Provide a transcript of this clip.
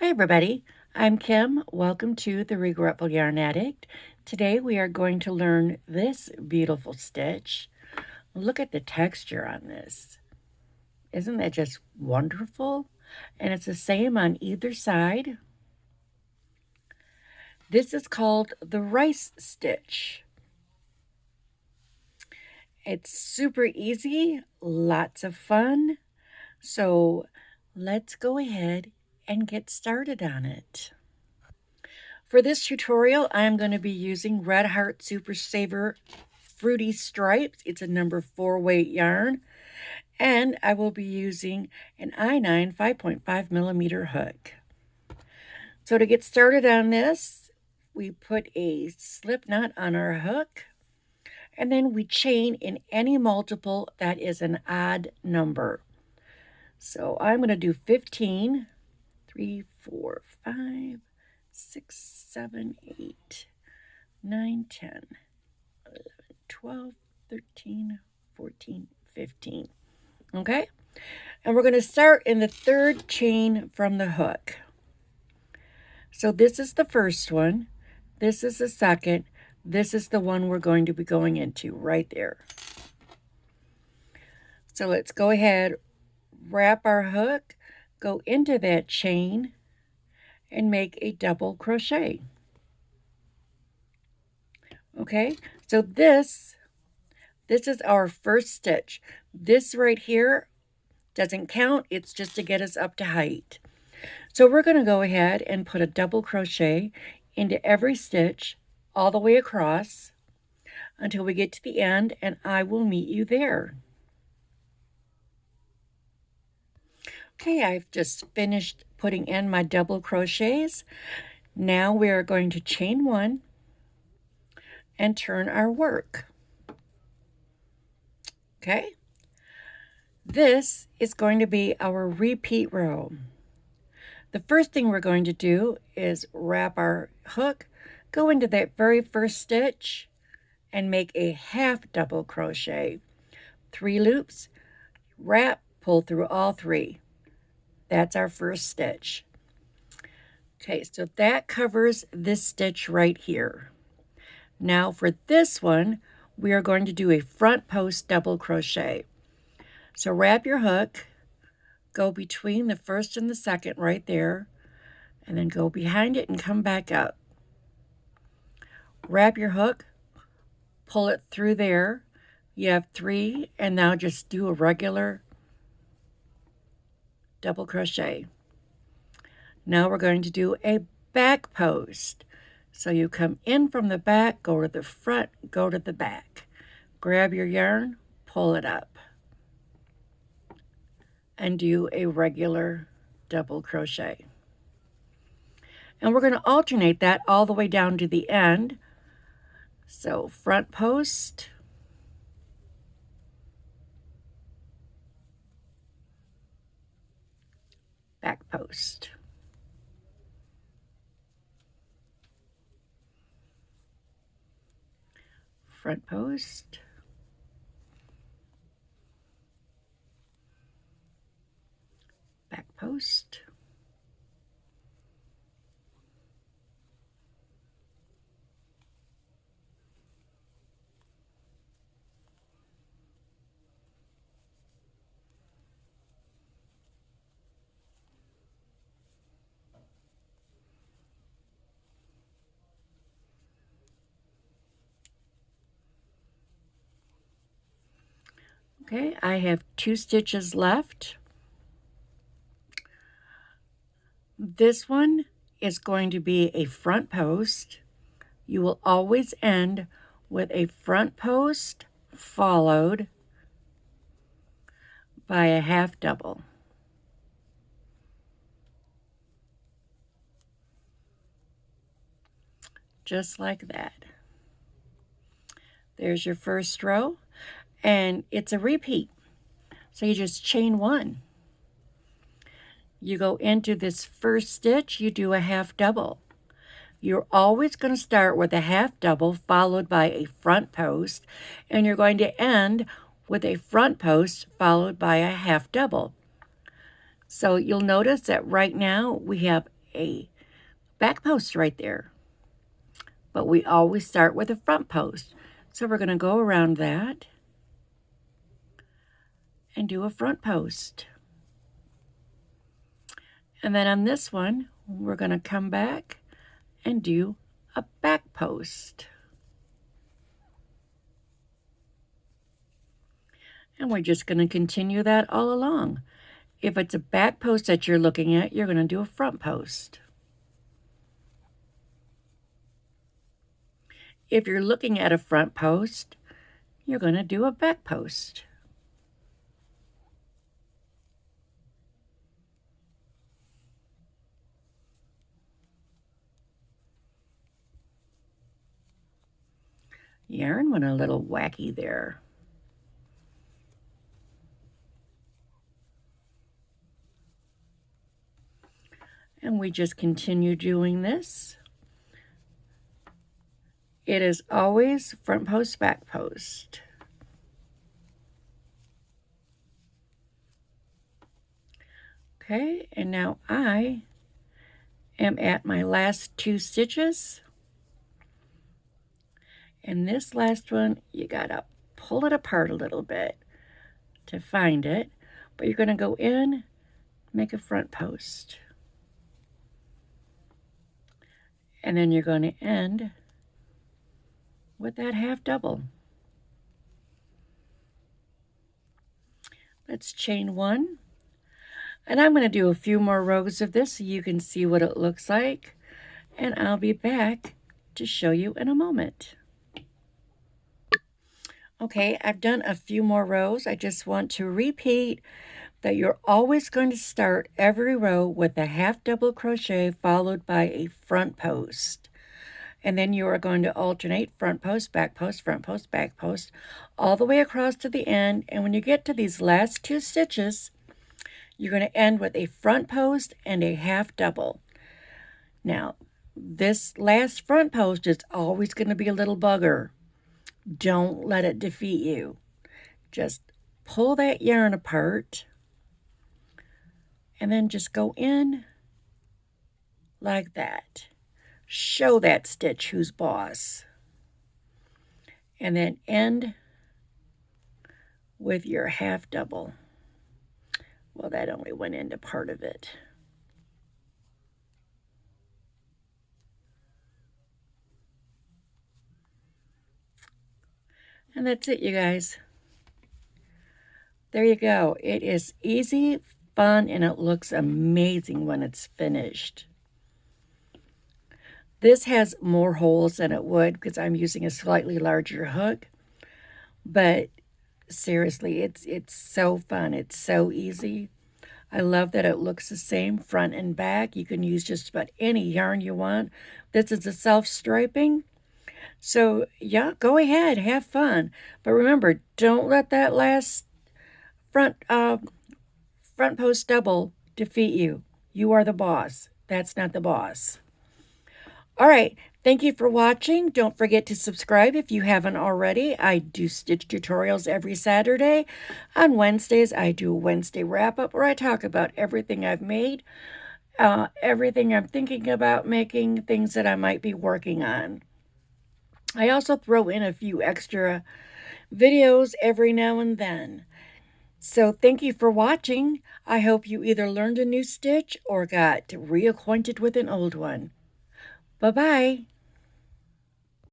Hi everybody, I'm Kim. Welcome to The Regretful Yarn Addict. Today we are going to learn this beautiful stitch. Look at the texture on this. Isn't that just wonderful? And it's the same on either side. This is called the rice stitch. It's super easy, lots of fun. So let's go ahead and get started on it. For this tutorial, I'm going to be using Red Heart Super Saver Fruity Stripes. It's a number 4 weight yarn. And I will be using an I9 5.5 millimeter hook. So to get started on this, we put a slip knot on our hook. And then we chain in any multiple that is an odd number. So I'm going to do 15, 3, 4, 5, 6, 7, 8, 9, 10, 11, 12, 13, 14, 15. Okay? And we're going to start in the third chain from the hook. So this is the first one. This is the second. This is the one we're going to be going into right there. So let's go ahead, wrap our hook, go into that chain, and make a double crochet. Okay, so this is our first stitch. This right here doesn't count, it's just to get us up to height. So we're going to go ahead and put a double crochet into every stitch all the way across until we get to the end, and I will meet you there. Okay, I've just finished putting in my double crochets. Now we are going to chain one and turn our work. Okay, this is going to be our repeat row. The first thing we're going to do is wrap our hook, go into that very first stitch, and make a half double crochet. 3 loops, wrap, pull through all 3. That's our first stitch. Okay, so that covers this stitch right here. Now for this one, we are going to do a front post double crochet. So wrap your hook, go between the first and the second right there, and then go behind it and come back up. Wrap your hook, pull it through there. You have 3, and now just do a regular double crochet. Now we're going to do a back post. So you come in from the back, go to the front, go to the back. Grab your yarn, pull it up, and do a regular double crochet. And we're going to alternate that all the way down to the end. So front post, back post. Front post, back post, okay, I have 2 stitches left. This one is going to be a front post. You will always end with a front post followed by a half double. Just like that. There's your first row, and it's a repeat. So you just chain 1. You go into this first stitch, you do a half double. You're always going to start with a half double followed by a front post, and you're going to end with a front post followed by a half double. So you'll notice that right now we have a back post right there. But we always start with a front post. So we're going to go around that and do a front post. And then on this one, we're going to come back and do a back post. And we're just going to continue that all along. If it's a back post that you're looking at, you're going to do a front post. If you're looking at a front post, you're going to do a back post. Yarn went a little wacky there. And we just continue doing this. It is always front post, back post. Okay, and now I am at my last 2 stitches. And this last one, you gotta pull it apart a little bit to find it, but you're gonna go in, make a front post. And then you're going to end with that half double. Let's chain 1. And I'm going to do a few more rows of this so you can see what it looks like. And I'll be back to show you in a moment. Okay, I've done a few more rows. I just want to repeat that you're always going to start every row with a half double crochet followed by a front post. And then you are going to alternate front post, back post, front post, back post, all the way across to the end. And when you get to these last 2 stitches, you're going to end with a front post and a half double. Now, this last front post is always going to be a little bugger. Don't let it defeat you. Just pull that yarn apart and then just go in like that. Show that stitch who's boss. And then end with your half double. Well, that only went into part of it. And that's it, you guys. There you go. It is easy, fun, and it looks amazing when it's finished. This has more holes than it would because I'm using a slightly larger hook. But seriously, it's so fun. It's so easy. I love that it looks the same front and back. You can use just about any yarn you want. This is a self-striping. So, yeah, go ahead. Have fun. But remember, don't let that last front post double defeat you. You are the boss. That's not the boss. All right. Thank you for watching. Don't forget to subscribe if you haven't already. I do stitch tutorials every Saturday. On Wednesdays, I do a Wednesday wrap-up where I talk about everything I've made, everything I'm thinking about making, things that I might be working on. I also throw in a few extra videos every now and then. So thank you for watching. I hope you either learned a new stitch or got reacquainted with an old one. Bye-bye.